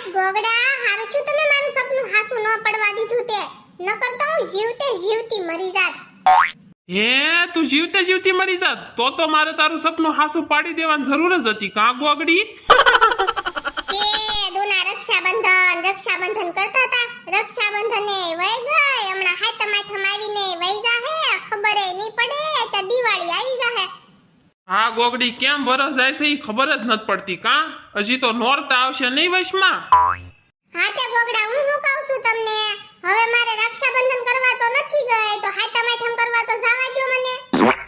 ગોગડા હારું છું તમે મારું સપનું હાસુ ન પડવા દીધું તે નકર તો હું જીવતે જીવતી મરી જાત હે તું જીવતે જીવતી મરી જાત તો મારે તારું સપનું હાસુ પાડી દેવાની જરૂર જ હતી કાં ગોગડી કે દોના રક્ષાબંધન કરતા હતા રક્ષાબંધને વઈ ગઈ હમણાં હાથમાઠમ આવીને વઈ જાહે ખબરે નહીં પડે તો દિવાળી આવી જાહે હા ગોગડી કેમ વરસ જાય છે ઈ ખબર જ નથી પડતી કાં હજી તો નોરતા આવશે નહીં વશમાં હા તે ગોગડા હું શું કહું છું તમને હવે મારે રક્ષાબંધન કરવા તો નથી ગઈ તો હાથમાઠમ કરવા તો જવા દો મને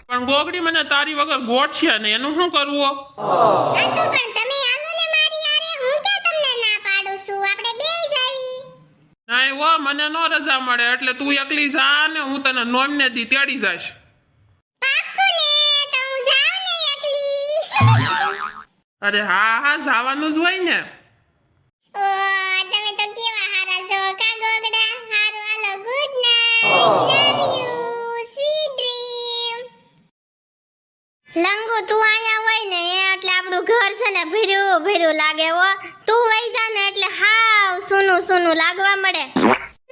પણ ગોગડી મને તારી વગર ગોઠશે ને એનું શું કરવું હા તો પણ તમે આવો ને મારી યારે હું કે તમને ના પાડું છું આપણે બેય જાવી ના એવો મને નો રજા મળે એટલે તું એકલી જા ને હું તને નોમને દી તેડી જાઈશ પાક્કું ને તો હું જાઉં ને એકલી અરે હા જવાનું જ હોય ને ઓ તમે તો કેવા હારા છો કા ગોગડા હારું હાલો good night love you sweet dream લંગુ તું આયા હોય ને એટલે આપણું ઘર છે ને ભર્યું લાગે હો તું વઈ જા ને એટલે હાવ સુનું લાગવા મળે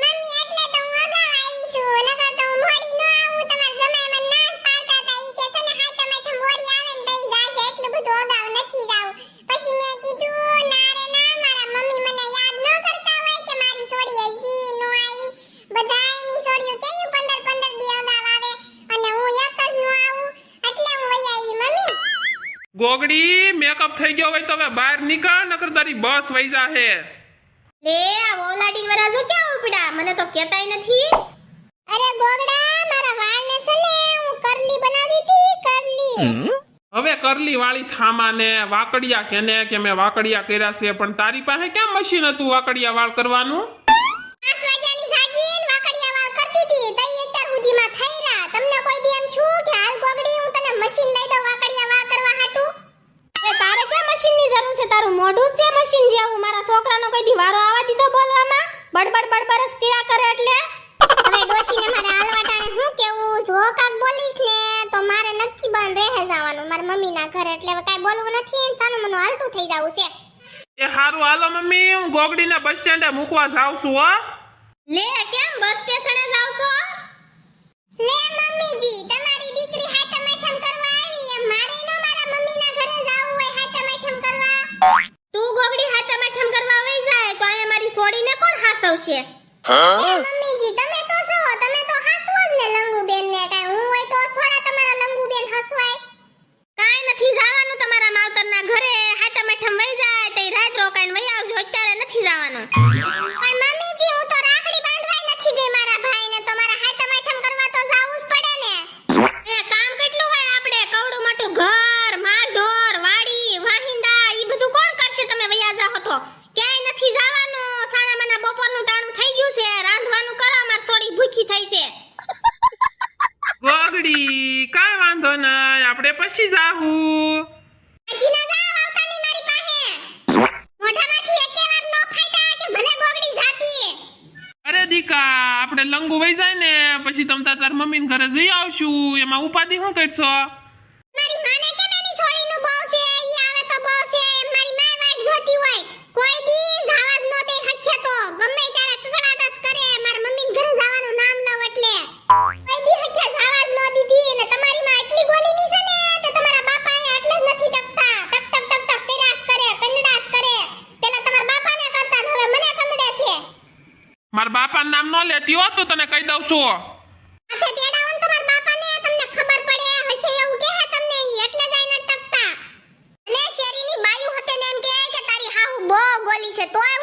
મમ્મી એટલે તો હું અગાઉ આવી છું નકર તો હું મોડી ન આવું તમાર જમાઈમાં નાસ પાડતા હતા ઈ કે છે ને હાથમાઠમ મોડી આવે ને તઈ જાજે એટલું બધું અગાઉ નથી જાવું પછી મેં કીધું ના રે ના મારા મમ્મી મને યાદ ન કરતા હોય કે મારી છોડી હજી નો આવી બધાયની છોડીઓ કેવી 15 દી અગાઉ આવે અને હું એક જ ન આવું એટલે હું વઈ આવી મમ્મી ગોગડી મેકઅપ થઈ ગયો હોય તો હવે બહાર નીકળ નકર તારી બસ વઈ જાહે લે આ ઓલાડી વરાજો ક્યાં ઉપડા મને તો કહેતાય નથી અરે ગોગડા મારા વાળને છે ને હું કરલી બનાવી દીધી કરલી હવે કરલી વાળી થામા ને વાકડિયા કેને કે મેં વાકડિયા કર્યા છે પણ તારી પાસે કેમ મશીન હતું વાકડિયા વાળ કરવાનું 5 વાગ્યાની જાગીને વાકડિયા વાળ કરતી હતી તઈ અત્યાર સુધીમાં થઈ રહ્યા તમને કોઈ દી એમ છું કે હાલ ગોગડી હું તને મશીન લઈ દઉં વાકડિયા વાળ કરવા હાટુ એ તારે ક્યાં મશીનની જરૂર છે તારું મોઢું છે મશીન જેવું મારા છોકરાનો કોઈ દી વારો આવવા દીધો બોલવામાં બડબડ બરસ કિયા કરે એટલે હવે ડોશીને મારે હાલવાટાને હું કેવું જો કાક બોલીશ ને તો મારે નક્કી બંધ રહે જવાનું મારા મમ્મીના ઘરે એટલે હવે કાઈ બોલવું નથી ને સાનું મનું હાલતું થઈ જાવું છે એ હારું હાલો મમ્મી હું ગોગડીને બસ સ્ટેન્ડે મૂકવા જાઉં છું હો લે કેમ બસ સ્ટેશને જાવ છો લે મમ્મીજી તમારી દીકરી હાથમાઠમ કરવા આવી એમ મારે નો મારા મમ્મીના ઘરે જાવું હોય હાથમાઠમ કરવા તું ગોગડી હાથમાઠમ કરવા વઈ જાય તો અહીંયા મારી છોડીને કોણ હાસવશે એ મમ્મીજી તમે તો છો તમે તો હાસવો જ ને લંગુબેન ને કાઈ હું હોય તો થોડા તમારા લંગુબેન હસવાય કાઈ નથી જવાનું તમારા માવતરના ઘરે હાથમાઠમ વઈ જાય તઈ રાત રોકાઈને વઈ આવજો અત્યારે નથી જવાનું પણ મમ્મીજી હું તો રાખડી બાંધવાય નથી ગઈ મારા ભાઈને તો મારા હાથમાઠમ કરવા તો જાવું જ પડે ને એ કામ કેટલું હોય આપણે કવડું મોટું ઘર માઢોર વાડી વાહિંદા ઈ બધું કોણ કરશે તમે વયા જાહો તો ક્યાંય નથી જવાનું સાના મના બપોરનું ટાણું થઈ ગયું છે રાંધવાનું કરો માર સોડી ભૂખી થઈ છે ગોગડી કાઈ વાંધો નહીં આપણે પછી જાહું આજીના જાવ આવતા ની મારી પાસે મોઢામાંથી એકે વાર નો ફાયદા કે ભલે ગોગડી જાતી અરે દીકા આપણે લંગુ વઈ જાય ને પછી તમ તાર મમ્મીને ઘરે જઈ આવશું એમાં ઉપાધિ શું કરશો મારી માને કે મેની છોડીનું બહુ છે ઈ આવે તો બહુ છે મારી માય વાટ જોતી હોય કોઈ દી જાવા જ નો દે હચ્છે તો ગમે ત્યારે કકડાટ જ કરે મારા મમ્મીને ઘરે જવાનું નામ લવ એટલે કોઈ દી હચ્છે જાવા જ નો દીધી ને તમારી માં એટલી ગોલીની છે ને કે તમારા બાપા અહીંયા એટલે જ નથી ટકતા ટક તેરાસ કરે કંદડાસ કરે પેલા તમારા બાપાને કરતા હવે મને કંદડે છે મારા બાપાનું નામ ન લેતી હો તો તને કહી દઉં છું આથે તેડાવો ને તમારા બાપાને તમને ખબર પડે હશે એવું કહે તમને ઈ એટલે જ આઈને ટકતા અને શેરીની બાયું હતે ને એમ કહે કે તારી હાહુ બહુ ગોલી છે તોય